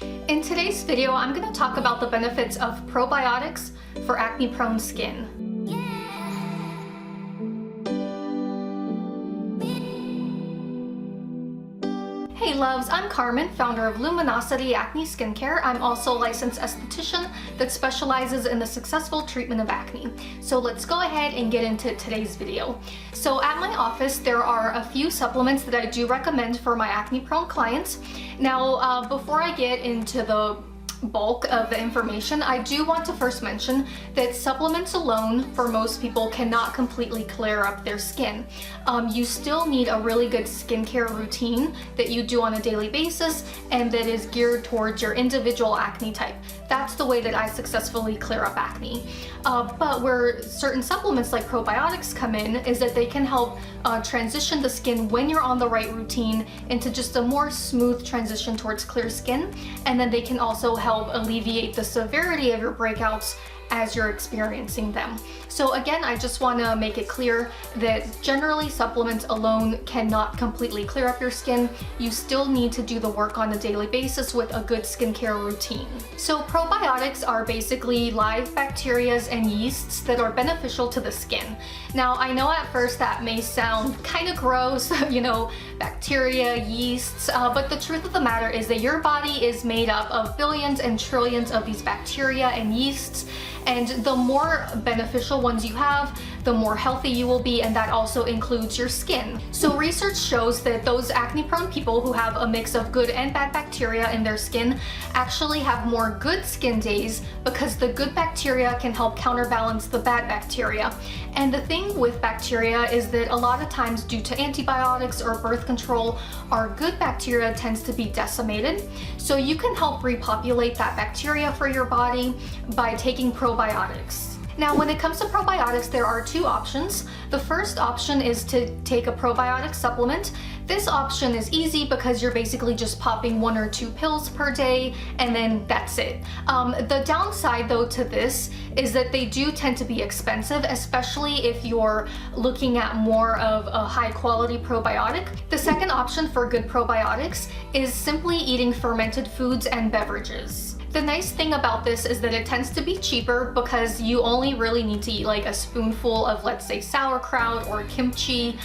In today's video, I'm going to talk about the benefits of probiotics for acne-prone skin. Hey loves, I'm Carmen, founder of Luminosity Acne Skincare. I'm also a licensed esthetician that specializes in the successful treatment of acne. So let's go ahead and get into today's video. So at my office, there are a few supplements that I do recommend for my acne-prone clients. Now, before I get into the bulk of the information, I do want to first mention that supplements alone for most people cannot completely clear up their skin. You still need a really good skincare routine that you do on a daily basis and that is geared towards your individual acne type. That's the way that I successfully clear up acne. But where certain supplements like probiotics come in is that they can help transition the skin when you're on the right routine into just a more smooth transition towards clear skin, and then they can also help alleviate the severity of your breakouts as you're experiencing them. So again, I just want to make it clear that generally supplements alone cannot completely clear up your skin. You still need to do the work on a daily basis with a good skincare routine. So probiotics are basically live bacteria and yeasts that are beneficial to the skin. Now, I know at first that may sound kind of gross, you know, bacteria, yeasts, but the truth of the matter is that your body is made up of billions and trillions of these bacteria and yeasts, and the more beneficial ones you have, the more healthy you will be, and that also includes your skin. So research shows that those acne-prone people who have a mix of good and bad bacteria in their skin actually have more good skin days because the good bacteria can help counterbalance the bad bacteria. And the thing with bacteria is that a lot of times due to antibiotics or birth control, our good bacteria tends to be decimated. So you can help repopulate that bacteria for your body by taking probiotics. Now, when it comes to probiotics, there are two options. The first option is to take a probiotic supplement. This option is easy because you're basically just popping 1 or 2 pills per day, and then that's it. The downside though to this is that they do tend to be expensive, especially if you're looking at more of a high quality probiotic. The second option for good probiotics is simply eating fermented foods and beverages. The nice thing about this is that it tends to be cheaper because you only really need to eat like a spoonful of, let's say, sauerkraut or kimchi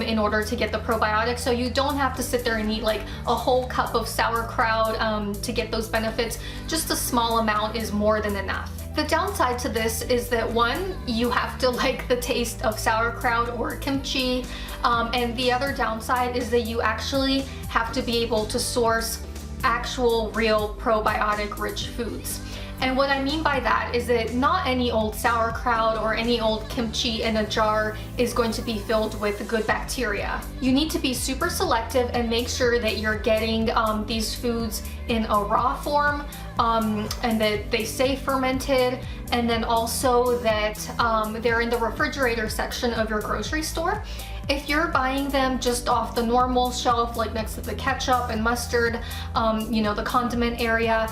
in order to get the probiotics. So you don't have to sit there and eat like a whole cup of sauerkraut to get those benefits. Just a small amount is more than enough. The downside to this is that one, you have to like the taste of sauerkraut or kimchi, and the other downside is that you actually have to be able to source actual real probiotic rich foods. And what I mean by that is that not any old sauerkraut or any old kimchi in a jar is going to be filled with good bacteria. You need to be super selective and make sure that you're getting these foods in a raw form, and that they say fermented, and then also that they're in the refrigerator section of your grocery store. If you're buying them just off the normal shelf, like next to the ketchup and mustard, you know, the condiment area,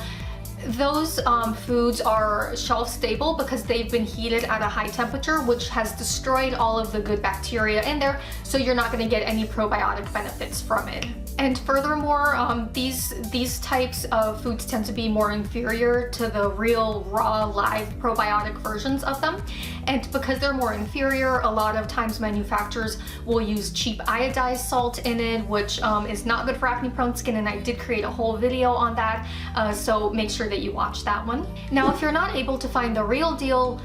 those foods are shelf stable because they've been heated at a high temperature, which has destroyed all of the good bacteria in there, so you're not going to get any probiotic benefits from it. And furthermore, these types of foods tend to be more inferior to the real raw live probiotic versions of them. And because they're more inferior, a lot of times manufacturers will use cheap iodized salt in it, which is not good for acne-prone skin, and I did create a whole video on that, so make sure that you watch that one. Now, if you're not able to find the real deal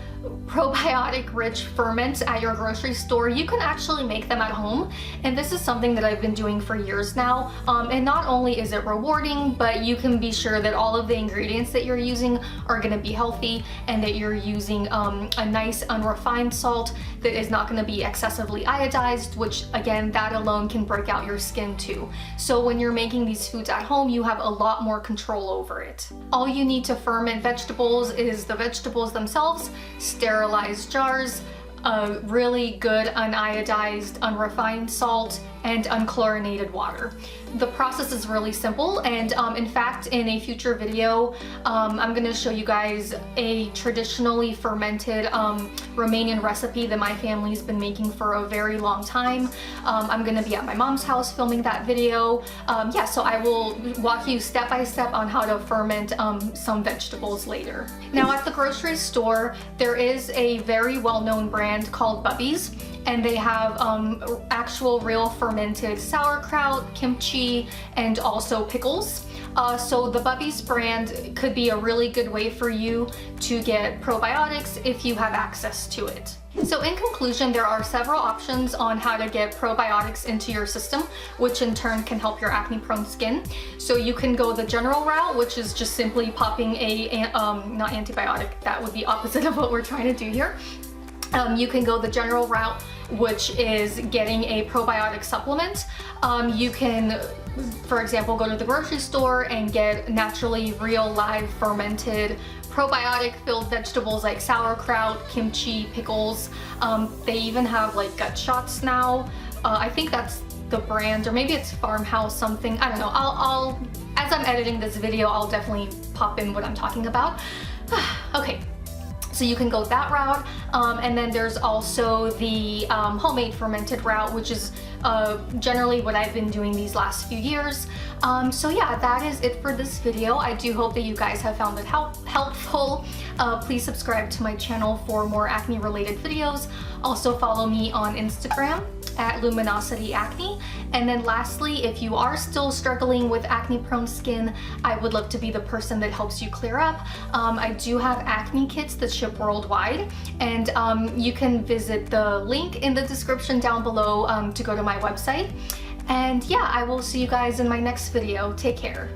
probiotic rich ferments at your grocery store, you can actually make them at home, and this is something that I've been doing for years now, and not only is it rewarding, but you can be sure that all of the ingredients that you're using are going to be healthy, and that you're using a nice unrefined salt that is not going to be excessively iodized, which again, that alone can break out your skin too. So when you're making these foods at home, you have a lot more control over it. All you need to ferment vegetables is the vegetables themselves, sterilized jars, a really good uniodized, unrefined salt, and unchlorinated water. The process is really simple, and in fact, in a future video, I'm gonna show you guys a traditionally fermented Romanian recipe that my family's been making for a very long time. I'm gonna be at my mom's house filming that video. Yeah, so I will walk you step by step on how to ferment some vegetables later. Now at the grocery store, there is a very well-known brand called Bubby's, and they have actual real fermented sauerkraut, kimchi, and also pickles. So the Bubby's brand could be a really good way for you to get probiotics if you have access to it. So in conclusion, there are several options on how to get probiotics into your system, which in turn can help your acne-prone skin. So you can go the general route, which is just simply popping not antibiotic, that would be opposite of what we're trying to do here. You can go the general route, which is getting a probiotic supplement. You can, for example, go to the grocery store and get naturally real live fermented probiotic filled vegetables like sauerkraut, kimchi, pickles. They even have like gut shots now. I think that's the brand, or maybe it's Farmhouse something. I don't know. I'll as I'm editing this video, I'll definitely pop in what I'm talking about. Okay. So you can go that route, and then there's also the homemade fermented route, which is generally what I've been doing these last few years. So yeah, that is it for this video. I do hope that you guys have found it helpful. Please subscribe to my channel for more acne related videos. Also follow me on Instagram at Luminosity Acne. And then lastly, if you are still struggling with acne prone skin, I would love to be the person that helps you clear up. I do have acne kits that ship worldwide, and you can visit the link in the description down below to go to my website. And yeah, I will see you guys in my next video. Take care.